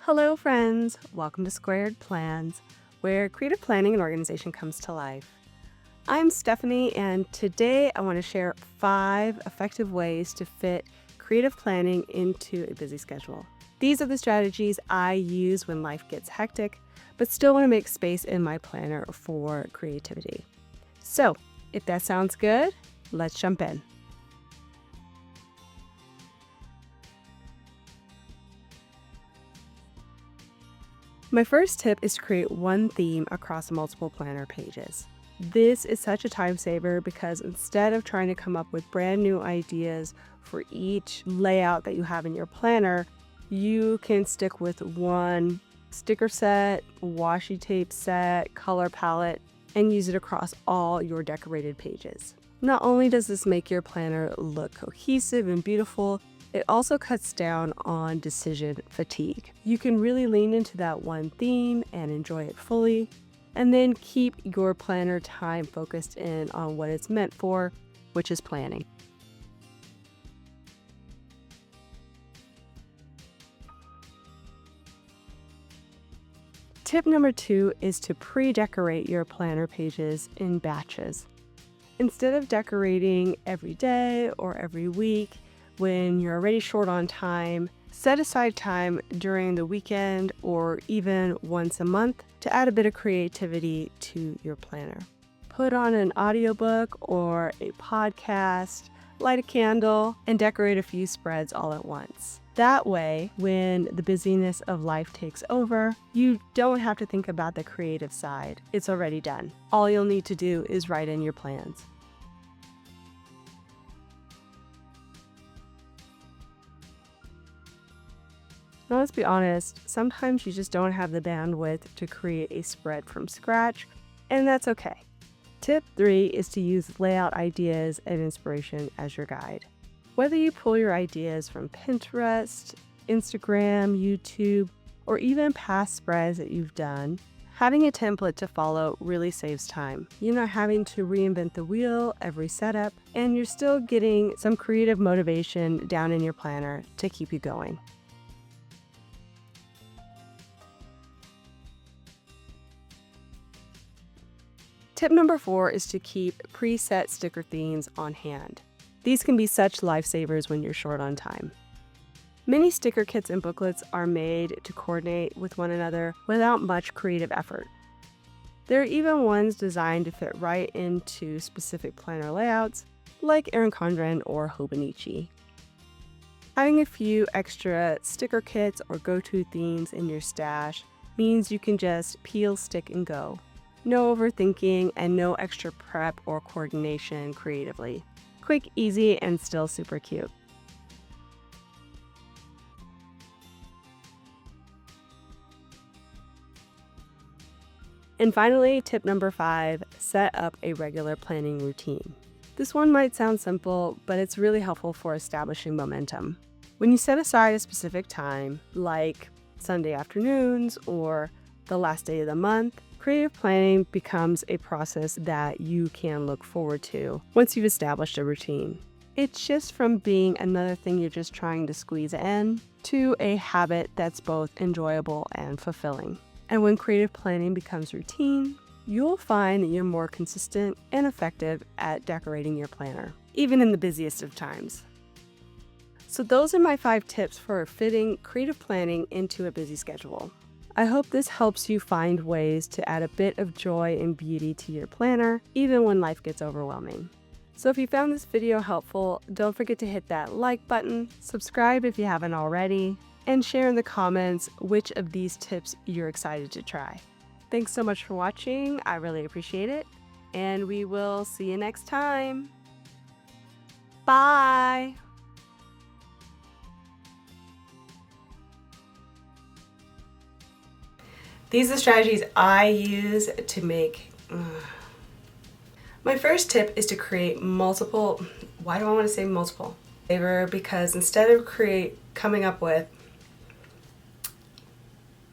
Hello friends, welcome to Squaird Plans, where creative planning and organization comes to life. I'm Stephanie, and today I want to share 5 effective ways to fit creative planning into a busy schedule. These are the strategies I use when life gets hectic, but still want to make space in my planner for creativity. So, if that sounds good, let's jump in. My first tip is to create one theme across multiple planner pages. This is such a time saver because instead of trying to come up with brand new ideas for each layout that you have in your planner, you can stick with one sticker set, washi tape set, color palette, and use it across all your decorated pages. Not only does this make your planner look cohesive and beautiful, it also cuts down on decision fatigue. You can really lean into that one theme and enjoy it fully, and then keep your planner time focused in on what it's meant for, which is planning. Tip number 2 is to pre-decorate your planner pages in batches. Instead of decorating every day or every week, when you're already short on time, set aside time during the weekend or even once a month to add a bit of creativity to your planner. Put on an audiobook or a podcast, light a candle, and decorate a few spreads all at once. That way, when the busyness of life takes over, you don't have to think about the creative side. It's already done. All you'll need to do is write in your plans. Now, let's be honest, sometimes you just don't have the bandwidth to create a spread from scratch, and that's okay. Tip 3 is to use layout ideas and inspiration as your guide. Whether you pull your ideas from Pinterest, Instagram, YouTube, or even past spreads that you've done, having a template to follow really saves time. You're not having to reinvent the wheel every setup, and you're still getting some creative motivation down in your planner to keep you going. Tip number 4 is to keep preset sticker themes on hand. These can be such lifesavers when you're short on time. Many sticker kits and booklets are made to coordinate with one another without much creative effort. There are even ones designed to fit right into specific planner layouts, like Erin Condren or Hobonichi. Having a few extra sticker kits or go-to themes in your stash means you can just peel, stick, and go. No overthinking and no extra prep or coordination creatively. Quick, easy, and still super cute. And finally, tip number 5, set up a regular planning routine. This one might sound simple, but it's really helpful for establishing momentum. When you set aside a specific time, like Sunday afternoons or the last day of the month, creative planning becomes a process that you can look forward to once you've established a routine. It shifts from being another thing you're just trying to squeeze in to a habit that's both enjoyable and fulfilling. And when creative planning becomes routine, you'll find that you're more consistent and effective at decorating your planner, even in the busiest of times. So those are my 5 tips for fitting creative planning into a busy schedule. I hope this helps you find ways to add a bit of joy and beauty to your planner, even when life gets overwhelming. So if you found this video helpful, don't forget to hit that like button, subscribe if you haven't already, and share in the comments which of these tips you're excited to try. Thanks so much for watching. I really appreciate it, and we will see you next time. Bye! These are the strategies I use to make. My first tip is to create multiple. Why do I want to say multiple? Because instead of coming up with